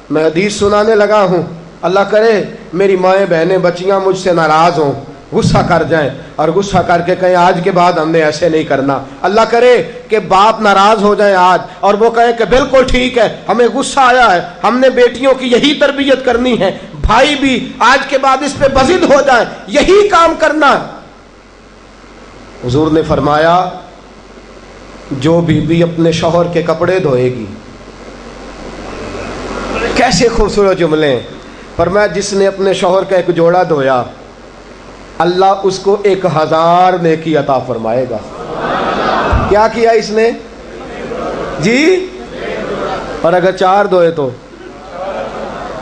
میں حدیث سنانے لگا ہوں، اللہ کرے میری مائیں بہنیں بچیاں مجھ سے ناراض ہوں، غصہ کر جائیں اور غصہ کر کے کہیں آج کے بعد ہم نے ایسے نہیں کرنا۔ اللہ کرے کہ باپ ناراض ہو جائیں آج اور وہ کہیں کہ بالکل ٹھیک ہے، ہمیں غصہ آیا ہے، ہم نے بیٹیوں کی یہی تربیت کرنی ہے، بھائی بھی آج کے بعد اس پہ بضد ہو جائیں، یہی کام کرنا ہے۔ حضور نے فرمایا جو بیوی اپنے شوہر کے کپڑے دھوئے گی، کیسے خوبصورت جملے ہیں، فرمایا جس نے اپنے شوہر کا ایک جوڑا دھویا اللہ اس کو 1000 نیکی عطا فرمائے گا۔ کیا کیا اس نے جی؟ اور اگر 4 دھوئے تو،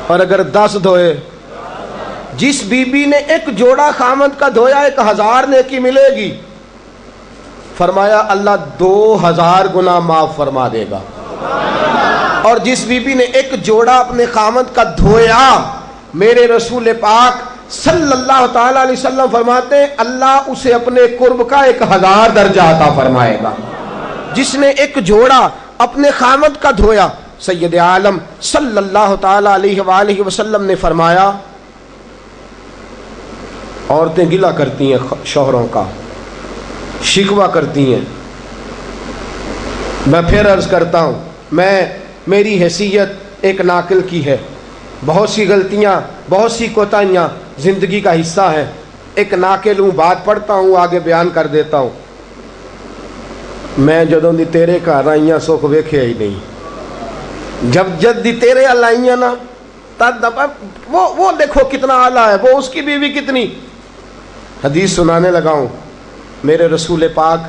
اور اگر 10 دھوئے، جس بی بی نے ایک جوڑا خامد کا دھویا 1000 نیکی ملے گی۔ فرمایا اللہ 2000 گنا معاف فرما دے گا۔ اور جس بی بی نے ایک جوڑا اپنے خامد کا دھویا، میرے رسول پاک صلی اللہ تعالی علیہ وسلم فرماتے ہیں اللہ اسے اپنے قرب کا 1000 درجہ عطا فرمائے گا۔ جس نے ایک جوڑا اپنے خامد کا دھویا، سید عالم صلی اللہ تعالی علیہ وآلہ وسلم نے فرمایا عورتیں گلہ کرتی ہیں شوہروں کا، شکوہ کرتی ہیں۔ میں پھر عرض کرتا ہوں، میری حیثیت ایک ناقل کی ہے، بہت سی غلطیاں، بہت سی کوتاہیاں زندگی کا حصہ ہے، ایک ناقل ہوں، بات پڑھتا ہوں آگے بیان کر دیتا ہوں۔ میں جدوں دی تیرے گھر آئیاں سکھ ویکھیا ہی نہیں، جب جد دی تیرے ال آئیاں نا تد وہ دیکھو کتنا اعلیٰ ہے، وہ اس کی بیوی کتنی۔ حدیث سنانے لگا ہوں، میرے رسول پاک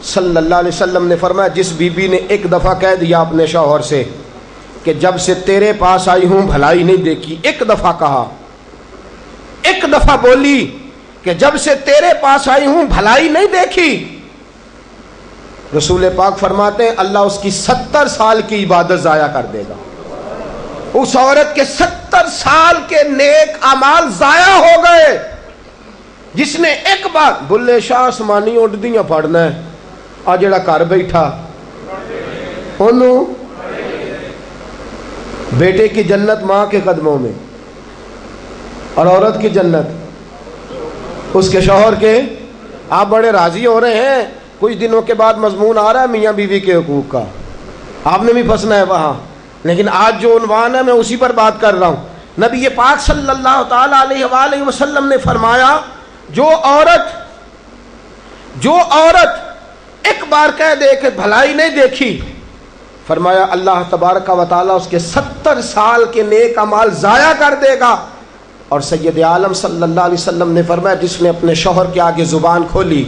صلی اللہ علیہ وسلم نے فرمایا جس بی بی نے ایک دفعہ کہہ دیا اپنے شوہر سے کہ جب سے تیرے پاس آئی ہوں بھلائی نہیں دیکھی، ایک دفعہ کہا، ایک دفعہ بولی کہ جب سے تیرے پاس آئی ہوں بھلائی نہیں دیکھی، رسول پاک فرماتے ہیں اللہ اس کی 70 سال کی عبادت ضائع کر دے گا۔ اس عورت کے 70 سال کے نیک اعمال ضائع ہو گئے۔ جس نے ایک بار بلے شاہ آسمانی اڈدیاں پڑھنا ہے، آ جڑا گھر بیٹھا انہوں بیٹے کی جنت ماں کے قدموں میں، اور عورت کی جنت اس کے شوہر کے۔ آپ بڑے راضی ہو رہے ہیں، کچھ دنوں کے بعد مضمون آ رہا ہے میاں بیوی کے حقوق کا، آپ نے بھی پھنسنا ہے وہاں، لیکن آج جو عنوان ہے میں اسی پر بات کر رہا ہوں۔ نبی پاک صلی اللہ تعالی علیہ وآلہ وسلم نے فرمایا جو عورت ایک بار کہہ دے کہ بھلائی نہیں دیکھی، فرمایا اللہ تبارک و تعالیٰ اس کے 70 سال کے نیک اعمال ضائع کر دے گا۔ اور سید عالم صلی اللہ علیہ وسلم نے فرمایا جس نے اپنے شوہر کے آگے زبان کھولی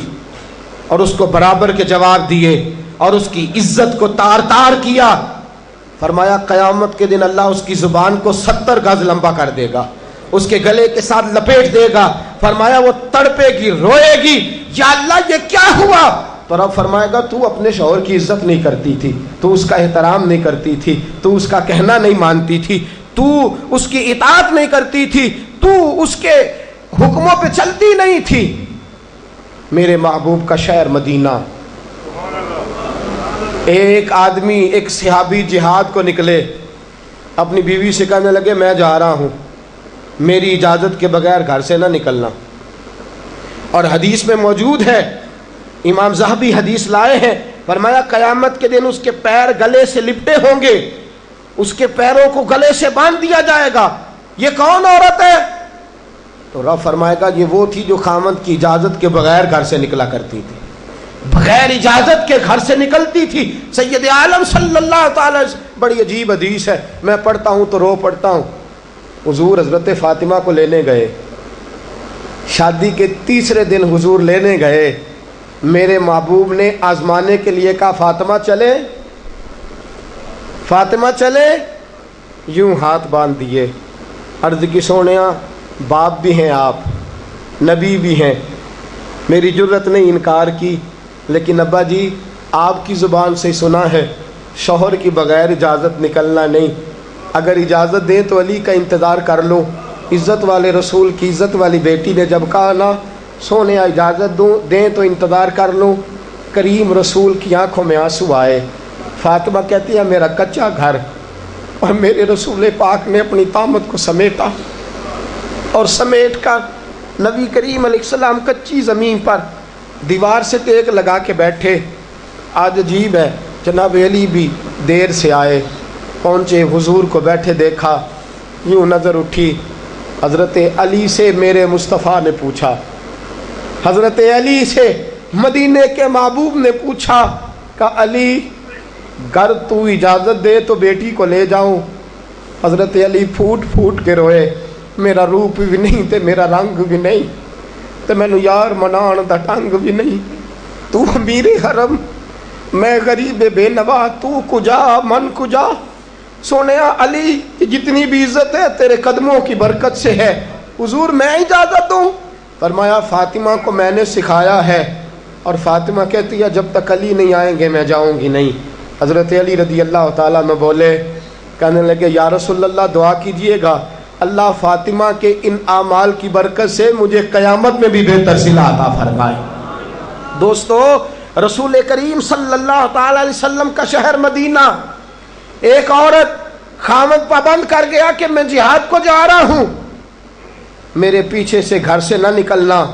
اور اس کو برابر کے جواب دیے اور اس کی عزت کو تار تار کیا، فرمایا قیامت کے دن اللہ اس کی زبان کو 70 گز لمبا کر دے گا، اس کے گلے کے ساتھ لپیٹ دے گا۔ فرمایا وہ تڑپے گی، روئے گی، یا اللہ یہ کیا ہوا؟ تو رب فرمائے گا تو اپنے شوہر کی عزت نہیں کرتی تھی، تو اس کا احترام نہیں کرتی تھی، تو اس کا کہنا نہیں مانتی تھی، تو اس کی اطاعت نہیں کرتی تھی، تو اس کے حکموں پہ چلتی نہیں تھی۔ میرے محبوب کا شہر مدینہ، ایک آدمی، ایک صحابی جہاد کو نکلے، اپنی بیوی سے کہنے لگے میں جا رہا ہوں، میری اجازت کے بغیر گھر سے نہ نکلنا۔ اور حدیث میں موجود ہے، امام ذہبی حدیث لائے ہیں، فرمایا قیامت کے دن اس کے پیر گلے سے لپٹے ہوں گے، اس کے پیروں کو گلے سے باندھ دیا جائے گا، یہ کون عورت ہے؟ تو رب فرمائے گا یہ وہ تھی جو خامند کی اجازت کے بغیر گھر سے نکلا کرتی تھی، بغیر اجازت کے گھر سے نکلتی تھی۔ سید عالم صلی اللہ تعالی، بڑی عجیب حدیث ہے، میں پڑھتا ہوں تو رو پڑھتا ہوں۔ حضور حضرت فاطمہ کو لینے گئے، شادی کے 3 دن حضور لینے گئے، میرے محبوب نے آزمانے کے لیے کہا فاطمہ چلے، فاطمہ چلے، یوں ہاتھ باندھ دیے، عرض کی سونیا باپ بھی ہیں آپ، نبی بھی ہیں، میری جرت نہیں انکار کی، لیکن ابا جی آپ کی زبان سے سنا ہے شوہر کی بغیر اجازت نکلنا نہیں، اگر اجازت دیں تو علی کا انتظار کر لو۔ عزت والے رسول کی عزت والی بیٹی نے جب کہا نا سونے اجازت دیں تو انتظار کر لو، کریم رسول کی آنکھوں میں آنسو آئے۔ فاطمہ کہتی ہے میرا کچا گھر اور میرے رسول پاک نے اپنی طامت کو سمیٹا اور سمیٹ کر نبی کریم علیہ السلام کچی زمین پر دیوار سے ٹیک لگا کے بیٹھے. آج عجیب ہے، جناب علی بھی دیر سے آئے، پہنچے، حضور کو بیٹھے دیکھا، یوں نظر اٹھی. حضرت علی سے میرے مصطفیٰ نے پوچھا، حضرت علی سے مدینے کے محبوب نے پوچھا کہ علی گر تو اجازت دے تو بیٹی کو لے جاؤں. حضرت علی پھوٹ پھوٹ کے روئے، میرا روپ بھی نہیں تے میرا رنگ بھی نہیں تے مینو یار منان دا ٹنگ بھی نہیں. تو امیر حرم، میں غریب بے نوا، تو کجا من کجا. سونیا علی جتنی بھی عزت ہے تیرے قدموں کی برکت سے ہے. حضور میں اجازت دوں؟ فرمایا فاطمہ کو میں نے سکھایا ہے. اور فاطمہ کہتی ہے جب تک علی نہیں آئیں گے میں جاؤں گی نہیں. حضرت علی رضی اللہ تعالیٰ عنہ بولے، کہنے لگے یا رسول اللہ دعا کیجئے گا اللہ فاطمہ کے ان اعمال کی برکت سے مجھے قیامت میں بھی بہتر صلہ عطا فرمائے. دوستو، رسول کریم صلی اللہ تعالیٰ علیہ وسلم کا شہر مدینہ، ایک عورت خامد پابند کر گیا کہ میں جہاد کو جا رہا ہوں، میرے پیچھے سے گھر سے نہ نکلنا،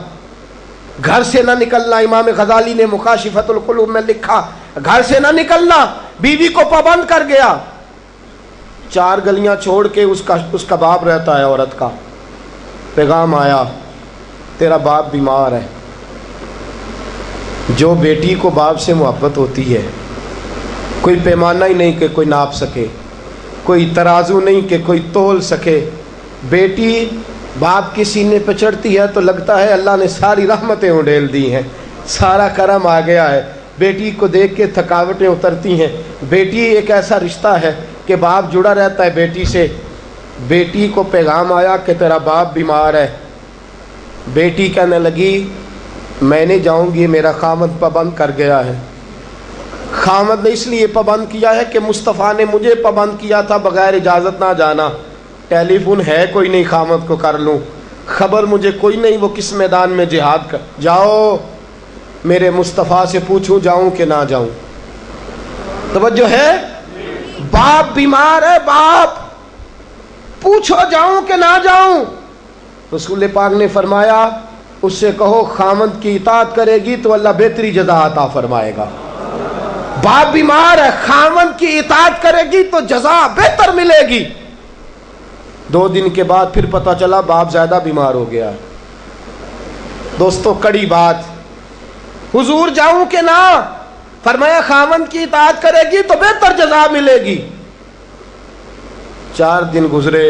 گھر سے نہ نکلنا. امام غزالی نے مکاشفۃ القلوب میں لکھا گھر سے نہ نکلنا. بیوی کو پابند کر گیا. 4 گلیاں چھوڑ کے اس کا باپ رہتا ہے عورت کا. پیغام آیا تیرا باپ بیمار ہے. جو بیٹی کو باپ سے محبت ہوتی ہے کوئی پیمانہ ہی نہیں کہ کوئی ناپ سکے، کوئی ترازو نہیں کہ کوئی تول سکے. بیٹی باپ کے سینے پہ چڑھتی ہے تو لگتا ہے اللہ نے ساری رحمتیں اڈیل دی ہیں، سارا کرم آ گیا ہے. بیٹی کو دیکھ کے تھکاوٹیں اترتی ہیں. بیٹی ایک ایسا رشتہ ہے کہ باپ جڑا رہتا ہے بیٹی سے. بیٹی کو پیغام آیا کہ تیرا باپ بیمار ہے. بیٹی کہنے لگی میں نہیں جاؤں گی، میرا خامد پابند کر گیا ہے. خامد نے اس لیے پابند کیا ہے کہ مصطفیٰ نے مجھے پابند کیا تھا بغیر اجازت نہ جانا. ٹیلی فون ہے کوئی نہیں خامد کو کر لوں، خبر مجھے کوئی نہیں وہ کس میدان میں جہاد کر. جاؤ میرے مصطفیٰ سے پوچھوں جاؤں کہ نہ جاؤں. توجہ ہے، باپ بیمار ہے، باپ پوچھو جاؤں کہ نہ جاؤں. رسول پاک نے فرمایا اس سے کہو خامد کی اطاعت کرے گی تو اللہ بہتری جزا عطا فرمائے گا. باپ بیمار ہے، خامد کی اطاعت کرے گی تو جزا بہتر ملے گی. 2 دن کے بعد پھر پتہ چلا باپ زیادہ بیمار ہو گیا. دوستو کڑی بات، حضور جاؤں کہ نہ؟ فرمایا خامد کی اطاعت کرے گی تو بہتر جزا ملے گی. 4 دن گزرے،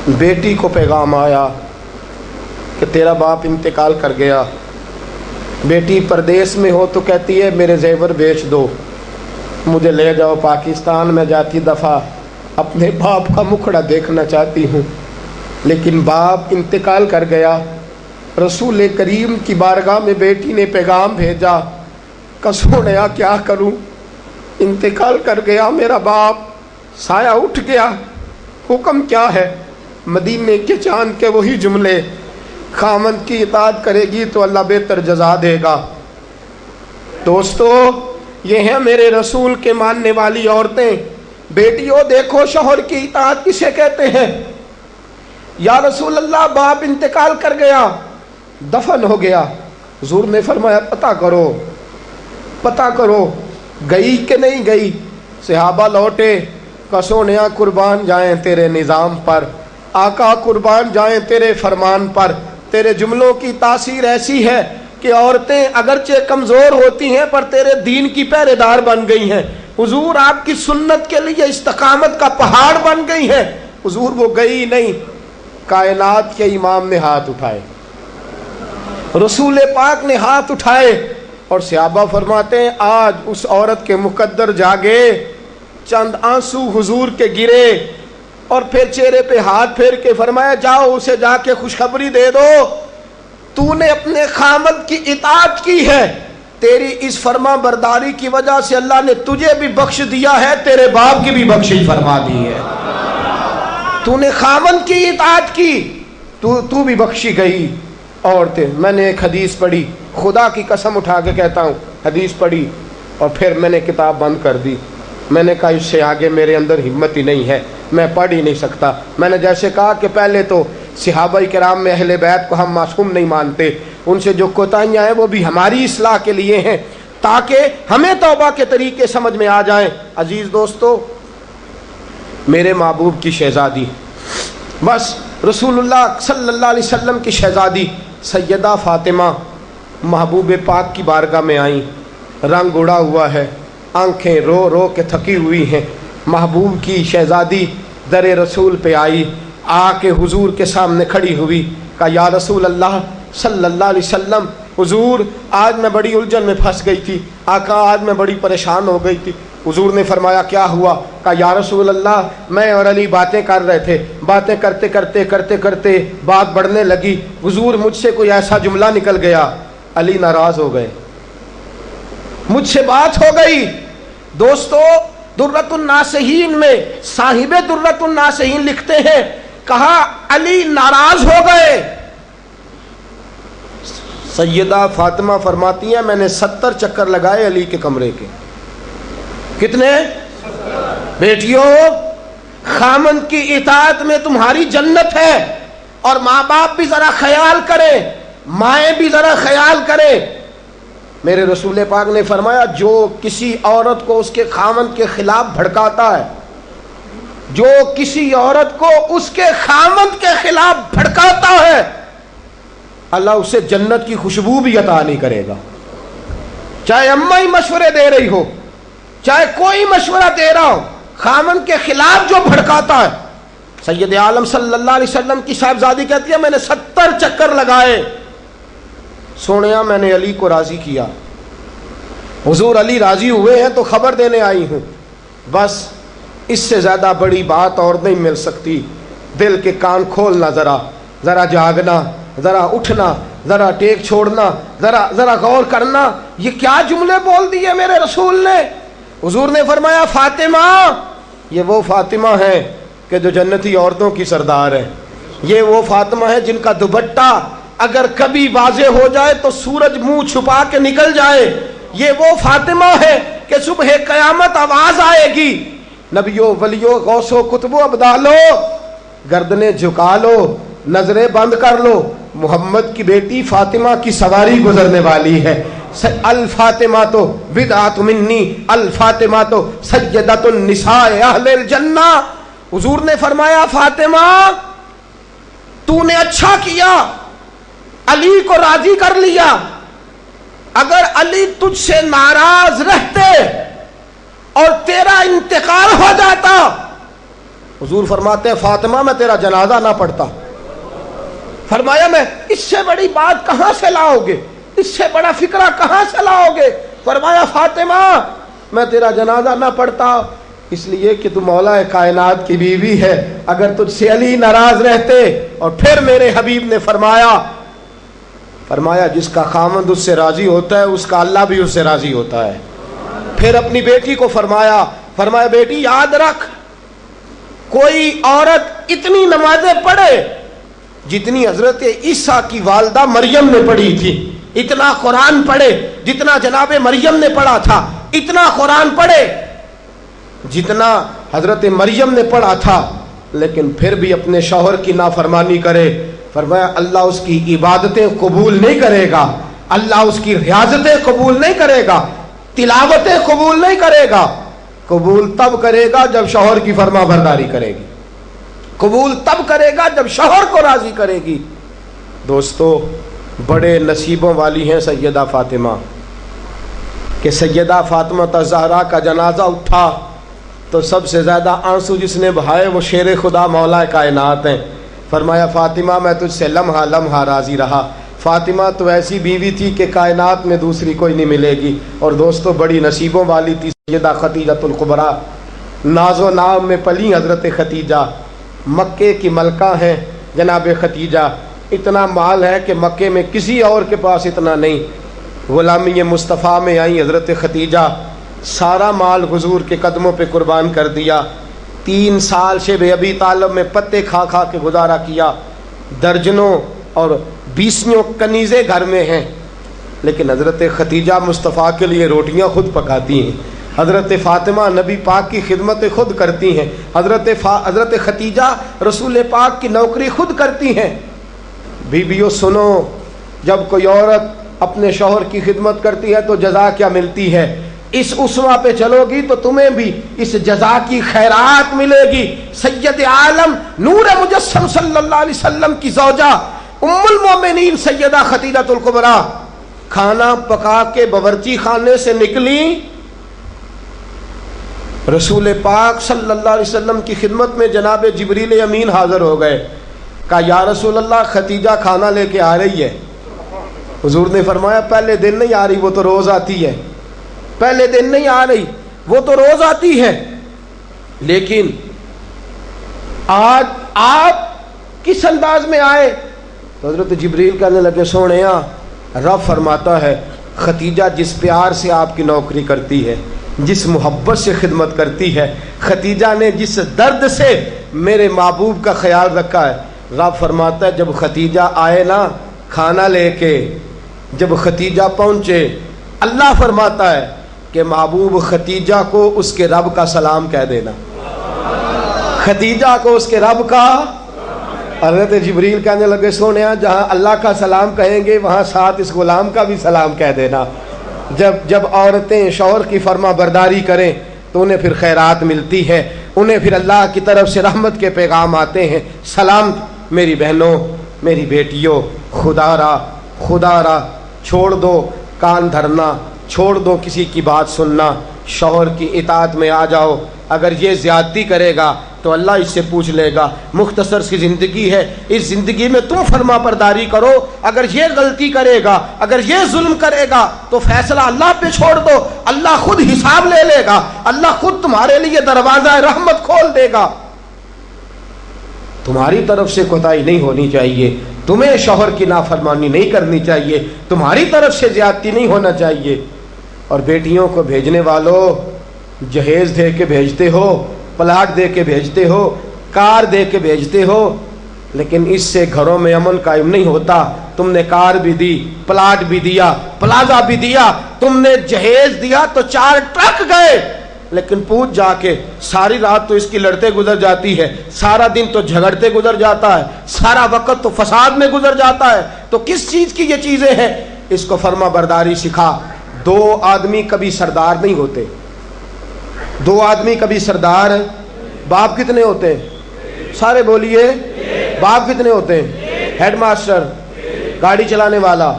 بیٹی کو پیغام آیا کہ تیرا باپ انتقال کر گیا. بیٹی پردیس میں ہو تو کہتی ہے میرے زیور بیچ دو، مجھے لے جاؤ پاکستان. میں جاتی دفعہ اپنے باپ کا مکھڑا دیکھنا چاہتی ہوں، لیکن باپ انتقال کر گیا. رسول کریم کی بارگاہ میں بیٹی نے پیغام بھیجا کہ سونیا کیا کروں، انتقال کر گیا میرا باپ، سایہ اٹھ گیا، حکم کیا ہے؟ مدینے کے چاند کے وہی جملے، خامد کی اطاعت کرے گی تو اللہ بہتر جزا دے گا. دوستو یہ ہیں میرے رسول کے ماننے والی عورتیں. بیٹیوں دیکھو شوہر کی اطاعت کسے کہتے ہیں. یا رسول اللہ باپ انتقال کر گیا، دفن ہو گیا. حضور نے فرمایا پتہ کرو گئی کہ نہیں گئی. صحابہ لوٹے کہ سونیا قربان جائیں تیرے نظام پر، آقا قربان جائیں تیرے فرمان پر. تیرے جملوں کی تاثیر ایسی ہے کہ عورتیں اگرچہ کمزور ہوتی ہیں پر تیرے دین کی پہرے دار بن گئی ہیں. حضور آپ کی سنت کے لیے استقامت کا پہاڑ بن گئی ہیں. حضور وہ گئی نہیں، کائنات کے امام نے ہاتھ اٹھائے، رسول پاک نے ہاتھ اٹھائے. اور صحابہ فرماتے ہیں آج اس عورت کے مقدر جاگے، چند آنسو حضور کے گرے اور پھر چہرے پہ ہاتھ پھیر کے فرمایا جاؤ اسے جا کے خوشخبری دے دو، تو نے اپنے خامد کی اطاعت کی ہے، تیری اس فرما برداری کی وجہ سے اللہ نے تجھے بھی بخش دیا ہے، تیرے باپ کی بھی بخشش فرما دی ہے. تو نے خامد کی اطاعت کی تو بھی بخشی گئی. عورتیں، میں نے ایک حدیث پڑھی، خدا کی قسم اٹھا کے کہتا ہوں، حدیث پڑھی اور پھر میں نے کتاب بند کر دی. میں نے کہا اس سے آگے میرے اندر ہمت ہی نہیں ہے، میں پڑھ ہی نہیں سکتا۔ میں نے جیسے کہا کہ پہلے تو صحابہ کرام میں اہل بیت کو ہم معصوم نہیں مانتے، ان سے جو کوتاہیاں ہیں وہ بھی ہماری اصلاح کے لیے ہیں تاکہ ہمیں توبہ کے طریقے سمجھ میں آ جائیں۔ عزیز دوستو، میرے محبوب کی شہزادی، بس رسول اللہ صلی اللہ علیہ وسلم کی شہزادی سیدہ فاطمہ محبوب پاک کی بارگاہ میں آئیں، رنگ اڑا ہوا ہے، آنکھیں رو رو کے تھکی ہوئی ہیں۔ محبوب کی شہزادی در رسول پہ آئی، آ کے حضور کے سامنے کھڑی ہوئی، کہا یا رسول اللہ صلی اللہ علیہ وسلم، حضور آج میں بڑی الجھن میں پھنس گئی تھی، آقا آج میں بڑی پریشان ہو گئی تھی۔ حضور نے فرمایا کیا ہوا؟ کہا یا رسول اللہ میں اور علی باتیں کر رہے تھے، باتیں کرتے کرتے کرتے کرتے بات بڑھنے لگی، حضور مجھ سے کوئی ایسا جملہ نکل گیا، علی ناراض ہو گئے، مجھ سے بات ہو گئی۔ دوستو درۃ الناصحین میں صاحب درۃ الناصحین لکھتے ہیں، کہا علی ناراض ہو گئے۔ سیدہ فاطمہ فرماتی ہیں میں نے 70 چکر لگائے علی کے کمرے کے۔ کتنے؟ بیٹیوں، خامند کی اطاعت میں تمہاری جنت ہے، اور ماں باپ بھی ذرا خیال کریں، مائیں بھی ذرا خیال کریں۔ میرے رسول پاک نے فرمایا جو کسی عورت کو اس کے خامند کے خلاف بھڑکاتا ہے، جو کسی عورت کو اس کے خامند کے خلاف بھڑکاتا ہے، اللہ اسے جنت کی خوشبو بھی عطا نہیں کرے گا۔ چاہے اماں ہی مشورے دے رہی ہو، چاہے کوئی مشورہ دے رہا ہو، خامند کے خلاف جو بھڑکاتا ہے۔ سید عالم صلی اللہ علیہ وسلم کی صاحبزادی کہتی ہے میں نے 70 چکر لگائے، سونیا میں نے علی کو راضی کیا، حضور علی راضی ہوئے ہیں تو خبر دینے آئی ہوں، بس اس سے زیادہ بڑی بات اور نہیں مل سکتی۔ دل کے کان کھولنا، ذرا جاگنا، ذرا اٹھنا، ذرا ٹیک چھوڑنا، ذرا غور کرنا، یہ کیا جملے بول دیے میرے رسول نے۔ حضور نے فرمایا فاطمہ، یہ وہ فاطمہ ہے کہ جو جنتی عورتوں کی سردار ہے، یہ وہ فاطمہ ہے جن کا دوپٹہ اگر کبھی واضح ہو جائے تو سورج منہ چھپا کے نکل جائے، یہ وہ فاطمہ ہے کہ صبح قیامت آواز آئے گی، نبیوں ولیوں غوثوں کتبوں ابدالو گردنیں جھکا لو، نظریں بند کر لو، محمد کی بیٹی فاطمہ کی سواری گزرنے والی ہے۔ الفاطمہ تو بدعت منی، الفاطمہ تو سیدۃ النساء اہل الجنہ۔ حضور نے فرمایا فاطمہ تو نے اچھا کیا، علی کو راضی کر لیا، اگر علی تجھ سے ناراض رہتے اور تیرا انتقال ہو جاتا، حضور فرماتے ہیں فاطمہ میں تیرا جنازہ نہ پڑھتا۔ فرمایا میں اس سے بڑی بات کہاں سے لاؤ گے، اس سے بڑا فکرہ کہاں سے لاؤ گے؟ فرمایا فاطمہ میں تیرا جنازہ نہ پڑھتا اس لیے کہ تو مولا کائنات کی بیوی ہے، اگر تجھ سے علی ناراض رہتے۔ اور پھر میرے حبیب نے فرمایا جس کا خامند اس سے راضی ہوتا ہے اس کا اللہ بھی اس سے راضی ہوتا ہے۔ پھر اپنی بیٹی کو فرمایا بیٹی یاد رکھ، کوئی عورت اتنی نمازیں پڑھے جتنی حضرت عیسیٰ کی والدہ مریم نے پڑھی تھی، اتنا قرآن پڑھے جتنا جناب مریم نے پڑھا تھا، اتنا قرآن پڑھے جتنا حضرت مریم نے پڑھا تھا، لیکن پھر بھی اپنے شوہر کی نافرمانی کرے۔ فرمایا اللہ اس کی عبادتیں قبول نہیں کرے گا، اللہ اس کی ریاضتیں قبول نہیں کرے گا، تلاوتیں قبول نہیں کرے گا۔ قبول تب کرے گا جب شوہر کی فرما برداری کرے گی، قبول تب کرے گا جب شوہر کو راضی کرے گی۔ دوستو بڑے نصیبوں والی ہیں سیدہ فاطمہ کہ سیدہ فاطمہ الزہرا کا جنازہ اٹھا تو سب سے زیادہ آنسو جس نے بہائے وہ شیر خدا مولا کائنات ہیں۔ فرمایا فاطمہ میں تجھ سے لمحہ لمحہ راضی رہا، فاطمہ تو ایسی بیوی تھی کہ کائنات میں دوسری کوئی نہیں ملے گی۔ اور دوستو بڑی نصیبوں والی تھی سیدہ خدیجۃ الکبریٰ، ناز و نام میں پلی حضرت خدیجہ، مکے کی ملکہ ہیں جناب خدیجہ، اتنا مال ہے کہ مکے میں کسی اور کے پاس اتنا نہیں۔ غلامی مصطفیٰ میں آئی حضرت خدیجہ، سارا مال حضور کے قدموں پہ قربان کر دیا، 3 سال شب ابی طالب میں پتے کھا کھا کے گزارا کیا، درجنوں اور 20 کنیزیں گھر میں ہیں، لیکن حضرت خدیجہ مصطفیٰ کے لیے روٹیاں خود پکاتی ہیں، حضرت فاطمہ نبی پاک کی خدمت خود کرتی ہیں، حضرت خدیجہ رسول پاک کی نوکری خود کرتی ہیں۔ بیویوں سنو، جب کوئی عورت اپنے شوہر کی خدمت کرتی ہے تو جزا کیا ملتی ہے؟ اس اسوہ پہ چلو گی تو تمہیں بھی اس جزا کی خیرات ملے گی۔ سید عالم نور مجسم صلی اللہ علیہ وسلم کی زوجہ ام المومنین سیدہ خدیجہ الکبریٰ کھانا پکا کے باورچی خانے سے نکلی، رسول پاک صلی اللہ علیہ وسلم کی خدمت میں جناب جبریل امین حاضر ہو گئے۔ کہا یا رسول اللہ خدیجہ کھانا لے کے آ رہی ہے۔ حضور نے فرمایا پہلے دن نہیں آ رہی، وہ تو روز آتی ہے۔ پہلے دن نہیں آ رہی، وہ تو روز آتی ہے، لیکن آج آپ کس انداز میں آئے؟ تو حضرت جبریل کہنے لگے سونےاں رب فرماتا ہے خدیجہ جس پیار سے آپ کی نوکری کرتی ہے، جس محبت سے خدمت کرتی ہے، خدیجہ نے جس درد سے میرے محبوب کا خیال رکھا ہے، رب فرماتا ہے جب خدیجہ آئے نا کھانا لے کے، جب خدیجہ پہنچے، اللہ فرماتا ہے کہ محبوب خدیجہ کو اس کے رب کا سلام کہہ دینا، خدیجہ کو اس کے رب کا۔ حضرت جبریل کہنے لگے سونےاں جہاں اللہ کا سلام کہیں گے وہاں ساتھ اس غلام کا بھی سلام کہہ دینا۔ جب عورتیں شوہر کی فرما برداری کریں تو انہیں پھر خیرات ملتی ہے، انہیں پھر اللہ کی طرف سے رحمت کے پیغام آتے ہیں۔ سلام میری بہنوں، میری بیٹیوں، خدا را چھوڑ دو کان دھرنا، چھوڑ دو کسی کی بات سننا، شوہر کی اطاعت میں آ جاؤ۔ اگر یہ زیادتی کرے گا تو اللہ اس سے پوچھ لے گا، مختصر سی زندگی ہے، اس زندگی میں تم فرما برداری کرو۔ اگر یہ غلطی کرے گا، اگر یہ ظلم کرے گا تو فیصلہ اللہ پہ چھوڑ دو، اللہ خود حساب لے لے گا، اللہ خود تمہارے لیے دروازہ رحمت کھول دے گا۔ تمہاری طرف سے کوتاہی نہیں ہونی چاہیے، تمہیں شوہر کی نافرمانی نہیں کرنی چاہیے، تمہاری طرف سے زیادتی نہیں ہونا چاہیے۔ اور بیٹیوں کو بھیجنے والوں جہیز دے کے بھیجتے ہو، پلاٹ دے کے بھیجتے ہو، کار دے کے بھیجتے ہو، لیکن اس سے گھروں میں امن قائم نہیں ہوتا۔ تم نے کار بھی دی، پلاٹ بھی دیا، پلازا بھی دیا، تم نے جہیز دیا تو 4 ٹرک گئے، لیکن پوچھ جا کے ساری رات تو اس کی لڑتے گزر جاتی ہے، سارا دن تو جھگڑتے گزر جاتا ہے، سارا وقت تو فساد میں گزر جاتا ہے، تو کس چیز کی یہ چیزیں ہیں؟ اس کو فرما برداری سکھا۔ 2 آدمی کبھی سردار نہیں ہوتے، 2 آدمی کبھی سردار۔ باپ کتنے ہوتے ہیں؟ سارے بولیے، باپ کتنے ہوتے ہیں؟ ہیڈ ماسٹر، گاڑی چلانے والا،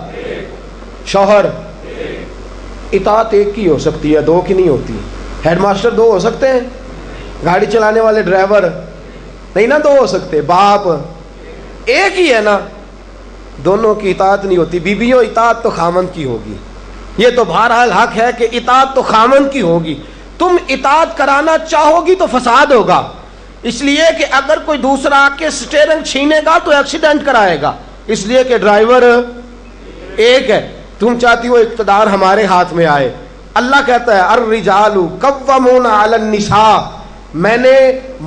شوہر۔ اطاعت ایک کی ہو سکتی ہے، 2 کی نہیں ہوتی۔ ہیڈ ماسٹر 2 ہو سکتے ہیں، گاڑی چلانے والے ڈرائیور نہیں نا 2 ہو سکتے، باپ ایک ہی ہے نا، دونوں کی اطاعت نہیں ہوتی۔ بیویوں اطاعت تو خامند کی ہوگی، یہ تو بہرحال حق ہے کہ اطاعت تو خامند کی ہوگی۔ تم اطاعت کرانا چاہو گی تو فساد ہوگا، اس لیے کہ اگر کوئی دوسرا آ کے سٹیئرنگ چھینے گا تو ایکسیڈنٹ کرائے گا، اس لیے کہ ڈرائیور ایک ہے۔ تم چاہتی ہو اقتدار ہمارے ہاتھ میں آئے، اللہ کہتا ہے الرجال قوامون علی النساء، میں نے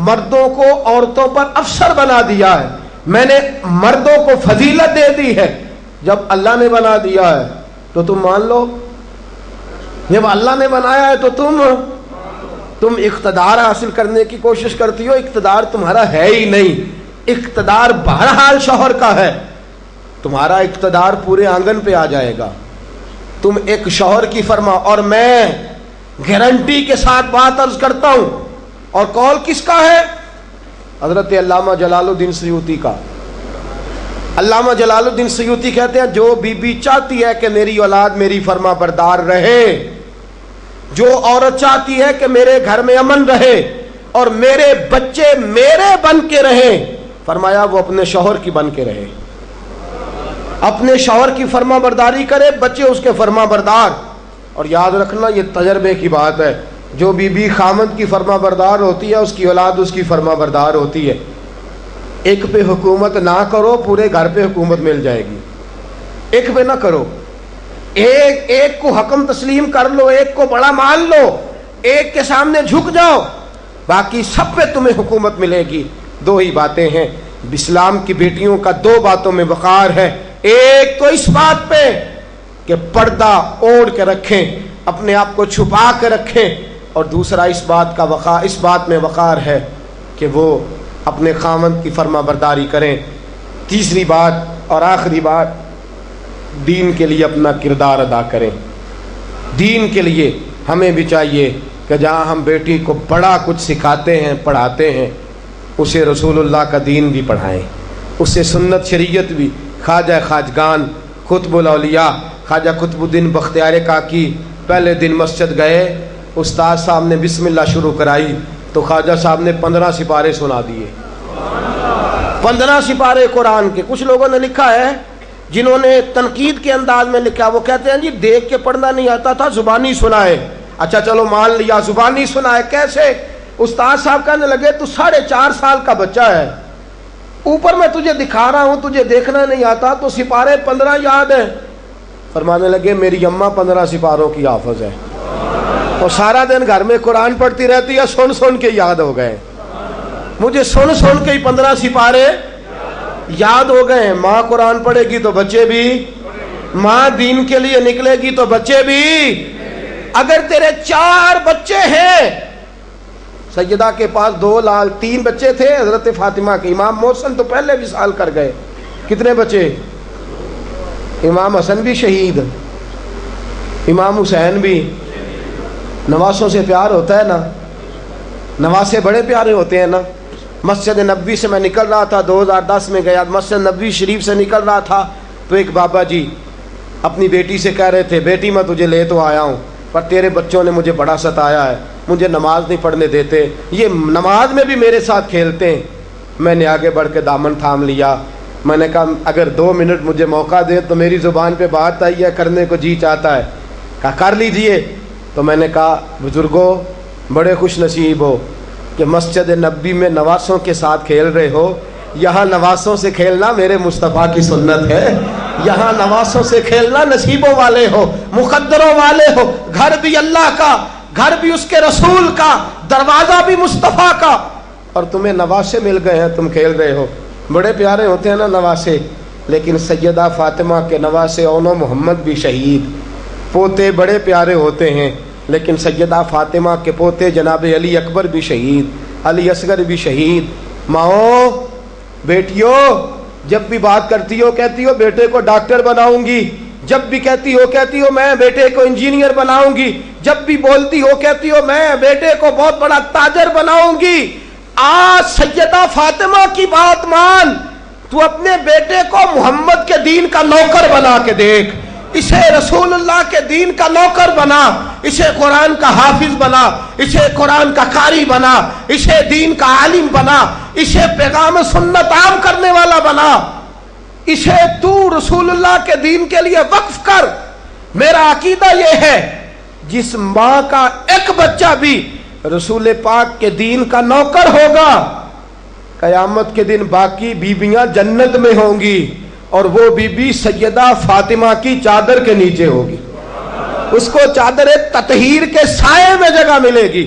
مردوں کو عورتوں پر افسر بنا دیا ہے، میں نے مردوں کو فضیلت دے دی ہے۔ جب اللہ نے بنا دیا ہے تو تم مان لو، جب اللہ نے بنایا ہے تو تم اقتدار حاصل کرنے کی کوشش کرتی ہو، اقتدار تمہارا ہے ہی نہیں، اقتدار بہرحال شوہر کا ہے، تمہارا اقتدار پورے آنگن پہ آ جائے گا۔ تم ایک شوہر کی فرما، اور میں گارنٹی کے ساتھ بات عرض کرتا ہوں، اور قول کس کا ہے؟ حضرت علامہ جلال الدین سیوطی کا۔ علامہ جلال الدین سیوطی کہتے ہیں جو بی چاہتی ہے کہ میری اولاد میری فرما بردار رہے، جو عورت چاہتی ہے کہ میرے گھر میں امن رہے اور میرے بچے میرے بن کے رہیں، فرمایا وہ اپنے شوہر کی بن کے رہے، اپنے شوہر کی فرما برداری کرے، بچے اس کے فرما بردار۔ اور یاد رکھنا یہ تجربے کی بات ہے، جو بی خامند کی فرما بردار ہوتی ہے اس کی اولاد اس کی فرما بردار ہوتی ہے۔ ایک پہ حکومت نہ کرو، پورے گھر پہ حکومت مل جائے گی۔ ایک پہ نہ کرو، ایک کو حکم تسلیم کر لو، ایک کو بڑا مان لو، ایک کے سامنے جھک جاؤ، باقی سب پہ تمہیں حکومت ملے گی۔ 2 ہی باتیں ہیں، اسلام کی بیٹیوں کا 2 باتوں میں وقار ہے۔ ایک تو اس بات پہ کہ پردہ اوڑھ کے رکھیں، اپنے آپ کو چھپا کے رکھیں، اور دوسرا اس بات میں وقار ہے کہ وہ اپنے خاوند کی فرما برداری کریں۔ تیسری بات اور آخری بات، دین کے لیے اپنا کردار ادا کریں۔ دین کے لیے ہمیں بھی چاہیے کہ جہاں ہم بیٹی کو بڑا کچھ سکھاتے ہیں پڑھاتے ہیں، اسے رسول اللہ کا دین بھی پڑھائیں، اسے سنت شریعت بھی۔ خواجہ خواجگان قطب الاولیاء خواجہ قطب الدین بختیار کاکی پہلے دن مسجد گئے، استاد صاحب نے بسم اللہ شروع کرائی تو خواجہ صاحب نے 15 سپارے سنا دیے، 15 سپارے قرآن کے۔ کچھ لوگوں نے لکھا ہے جنہوں نے تنقید کے انداز میں لکھا، وہ کہتے ہیں جی دیکھ کے پڑھنا نہیں آتا تھا، زبانی سنائے۔ اچھا چلو مان لیا زبانی سنائے، کیسے؟ استاد صاحب کہنے لگے تو 4.5 سال کا بچہ ہے، اوپر میں تجھے دکھا رہا ہوں، تجھے دیکھنا نہیں آتا تو سپارے 15 یاد ہیں۔ فرمانے لگے میری اماں 15 سپاروں کی حافظ ہے، تو سارا دن گھر میں قرآن پڑھتی رہتی ہے، سن سن کے یاد ہو گئے، مجھے سن سن کے ہی 15 سپارے یاد ہو گئے۔ ماں قرآن پڑھے گی تو بچے بھی، ماں دین کے لیے نکلے گی تو بچے بھی۔ اگر تیرے 4 بچے ہیں، سیدہ کے پاس 3 بچے تھے حضرت فاطمہ کے، امام محسن تو پہلے وصال کر گئے، کتنے بچے؟ امام حسن بھی شہید، امام حسین بھی۔ نواسوں سے پیار ہوتا ہے نا، نواسے بڑے پیارے ہوتے ہیں نا۔ مسجد نبوی سے میں نکل رہا تھا، 2010 میں گیا، مسجد نبوی شریف سے نکل رہا تھا تو ایک بابا جی اپنی بیٹی سے کہہ رہے تھے بیٹی میں تجھے لے تو آیا ہوں پر تیرے بچوں نے مجھے بڑا ستایا ہے، مجھے نماز نہیں پڑھنے دیتے، یہ نماز میں بھی میرے ساتھ کھیلتے ہیں۔ میں نے آگے بڑھ کے دامن تھام لیا، میں نے کہا اگر 2 منٹ مجھے موقع دے تو میری زبان پہ بات آئی ہے، کرنے کو جی چاہتا ہے، کہا کر لیجئے۔ تو میں نے کہا بزرگوں بڑے خوش نصیب ہو کہ مسجد نبوی میں نواسوں کے ساتھ کھیل رہے ہو، یہاں نواسوں سے کھیلنا میرے مصطفیٰ کی سنت ہے، یہاں نواسوں سے کھیلنا نصیبوں والے ہو، مقدروں والے ہو، گھر بھی اللہ کا، گھر بھی اس کے رسول کا، دروازہ بھی مصطفیٰ کا، اور تمہیں نواسے مل گئے ہیں، تم کھیل رہے ہو۔ بڑے پیارے ہوتے ہیں نا نواسے، لیکن سیدہ فاطمہ کے نواسے اونو محمد بھی شہید، پوتے بڑے پیارے ہوتے ہیں، لیکن سیدہ فاطمہ کے پوتے جناب علی اکبر بھی شہید، علی اصغر بھی شہید۔ ماؤں بیٹیوں جب بھی بات کرتی ہو کہتی ہو بیٹے کو ڈاکٹر بناؤں گی، جب بھی کہتی ہو میں بیٹے کو انجینئر بناؤں گی، جب بھی بولتی ہو کہتی ہو میں بیٹے کو بہت بڑا تاجر بناؤں گی۔ آج سیدہ فاطمہ کی بات مان، تو اپنے بیٹے کو محمد کے دین کا نوکر بنا کے دیکھ، اسے رسول اللہ کے دین کا نوکر بنا، اسے قرآن کا حافظ بنا، اسے قرآن کا قاری بنا، اسے دین کا عالم بنا، اسے پیغام سنت عام کرنے والا بنا، اسے تو رسول اللہ کے دین کے لیے وقف کر۔ میرا عقیدہ یہ ہے جس ماں کا ایک بچہ بھی رسول پاک کے دین کا نوکر ہوگا، قیامت کے دن باقی بیویاں جنت میں ہوں گی، اور وہ بی بی سیدہ فاطمہ کی چادر کے نیچے ہوگی، اس کو چادر تطہیر کے سائے میں جگہ ملے گی۔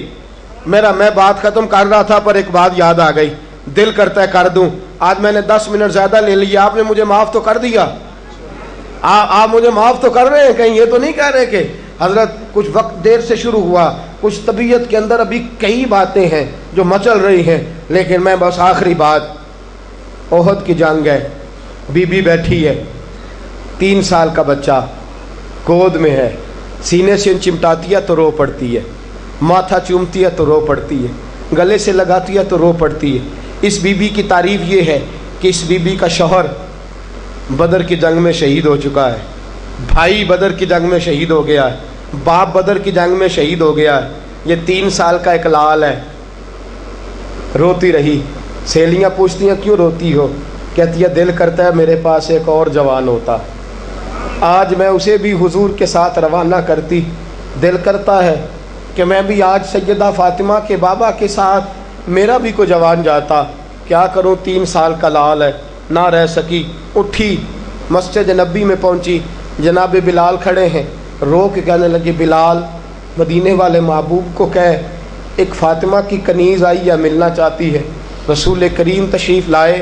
میں بات ختم کر رہا تھا پر ایک بات یاد آ گئی، دل کرتا ہے کر دوں۔ آج میں نے 10 منٹ زیادہ لے لیا، آپ نے مجھے معاف تو کر دیا، آپ مجھے معاف تو کر رہے ہیں، کہیں یہ تو نہیں کہہ رہے کہ حضرت کچھ وقت دیر سے شروع ہوا، کچھ طبیعت کے اندر ابھی کئی باتیں ہیں جو مچل رہی ہیں، لیکن میں بس آخری بات، احد کی جنگ ہے، بی بی بیٹھی ہے، 3 سال کا بچہ گود میں ہے، سینے سے چمٹاتی ہے تو رو پڑتی ہے، ماتھا چومتی ہے تو رو پڑتی ہے، گلے سے لگاتی ہے تو رو پڑتی ہے۔ اس بی بی کی تعریف یہ ہے کہ اس بی بی کا شوہر بدر کی جنگ میں شہید ہو چکا ہے، بھائی بدر کی جنگ میں شہید ہو گیا ہے، باپ بدر کی جنگ میں شہید ہو گیا ہے، یہ 3 سال کا ایک لال ہے۔ روتی رہی، سہیلیاں پوچھتی ہیں کیوں روتی ہو؟ کہتی ہے دل کرتا ہے میرے پاس ایک اور جوان ہوتا، آج میں اسے بھی حضور کے ساتھ روانہ کرتی، دل کرتا ہے کہ میں بھی آج سیدہ فاطمہ کے بابا کے ساتھ میرا بھی کوئی جوان جاتا، کیا کروں 3 سال کا لال ہے، نہ رہ سکی، اٹھی مسجد نبی میں پہنچی، جناب بلال کھڑے ہیں، رو کے کہنے لگی بلال مدینے والے محبوب کو کہے ایک فاطمہ کی کنیز آئی ہے ملنا چاہتی ہے۔ رسول کریم تشریف لائے،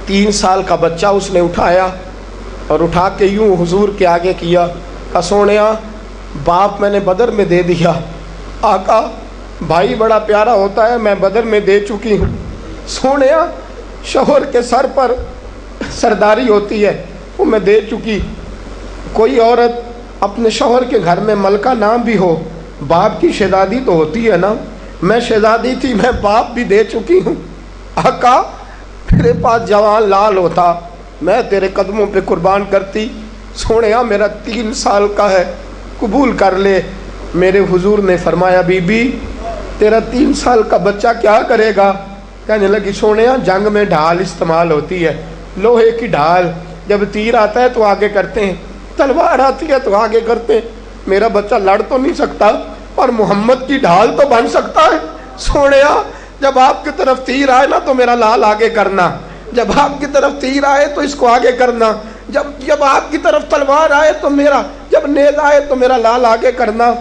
3 سال کا بچہ اس نے اٹھایا اور اٹھا کے یوں حضور کے آگے کیا، کہا سونیا باپ میں نے بدر میں دے دیا، آقا بھائی بڑا پیارا ہوتا ہے، میں بدر میں دے چکی ہوں۔ سونیا شوہر کے سر پر سرداری ہوتی ہے، وہ میں دے چکی۔ کوئی عورت اپنے شوہر کے گھر میں ملکہ نام بھی ہو، باپ کی شہزادی تو ہوتی ہے نا، میں شہزادی تھی، میں باپ بھی دے چکی ہوں۔ آقا میرے پاس جوان لال ہوتا، میں تیرے قدموں پہ قربان کرتی۔ سونیا میرا 3 سال کا ہے، قبول کر لے۔ میرے حضور نے فرمایا بی بی تیرا 3 سال کا بچہ کیا کرے گا؟ کہنے لگی سونیا جنگ میں ڈھال استعمال ہوتی ہے، لوہے کی ڈھال، جب تیر آتا ہے تو آگے کرتے ہیں، تلوار آتی ہے تو آگے کرتے ہیں، میرا بچہ لڑ تو نہیں سکتا اور محمد کی ڈھال تو بن سکتا ہے۔ سونیا جب آپ کی طرف تیر آئے نا تو میرا لال آگے کرنا، جب آپ کی طرف تیر آئے تو اس کو آگے کرنا، جب آپ کی طرف تلوار آئے تو میرا، جب نیز آئے تو میرا لال آگے کرنا۔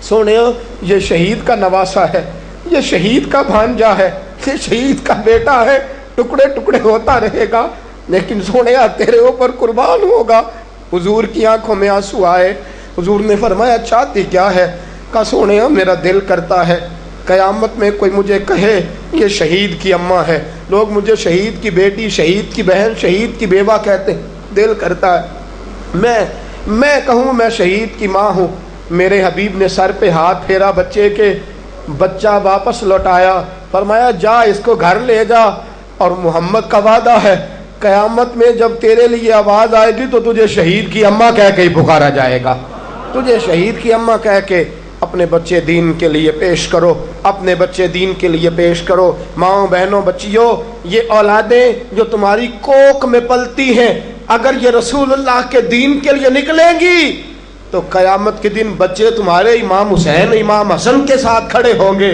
سونیا یہ شہید کا نواسہ ہے، یہ شہید کا بھانجا ہے، یہ شہید کا بیٹا ہے، ٹکڑے ٹکڑے ہوتا رہے گا، لیکن سونیا تیرے اوپر قربان ہوگا۔ حضور کی آنکھوں میں آنسو آئے۔ حضور نے فرمایا چاہتی کیا ہے؟ کہا سونیا میرا دل کرتا ہے قیامت میں کوئی مجھے کہے یہ شہید کی اماں ہے، لوگ مجھے شہید کی بیٹی، شہید کی بہن، شہید کی بیوہ کہتے ہیں، دل کرتا ہے میں کہوں میں شہید کی ماں ہوں۔ میرے حبیب نے سر پہ ہاتھ پھیرا بچے کے، بچہ واپس لوٹایا، فرمایا جا اس کو گھر لے جا، اور محمد کا وعدہ ہے قیامت میں جب تیرے لیے آواز آئے گی تو تجھے شہید کی اماں کہہ کے ہی پکارا جائے گا، تجھے شہید کی اماں کہہ کے۔ اپنے بچے دین کے لیے پیش کرو، اپنے بچے دین کے لیے پیش کرو۔ ماؤں بہنوں بچیوں، یہ اولادیں جو تمہاری کوکھ میں پلتی ہیں، اگر یہ رسول اللہ کے دین کے لیے نکلیں گی تو قیامت کے دن بچے تمہارے امام حسین امام حسن کے ساتھ کھڑے ہوں گے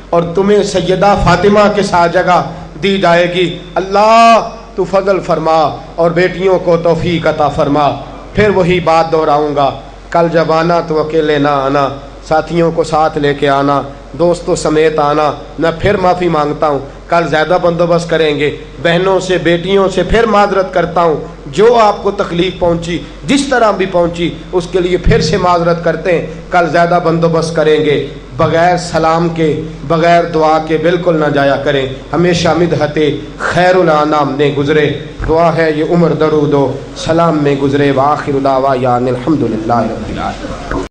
اور تمہیں سیدہ فاطمہ کے ساتھ جگہ دی جائے گی۔ اللہ تو فضل فرما اور بیٹیوں کو توفیق عطا فرما۔ پھر وہی بات دہراؤں گا، کل جب آنا تو اکیلے نہ آنا، ساتھیوں کو ساتھ لے کے آنا، دوستوں سمیت آنا۔ میں پھر معافی مانگتا ہوں، کل زیادہ بندوبست کریں گے، بہنوں سے بیٹیوں سے پھر معذرت کرتا ہوں، جو آپ کو تکلیف پہنچی جس طرح بھی پہنچی اس کے لیے پھر سے معذرت کرتے ہیں، کل زیادہ بندوبست کریں گے۔ بغیر سلام کے بغیر دعا کے بالکل نہ جایا کریں، ہمیشہ مدحت خیر الانام نے گزرے۔ دعا ہے یہ عمر درود و سلام میں گزرے۔ وآخر دعوانا الحمدللہ رب العالمین۔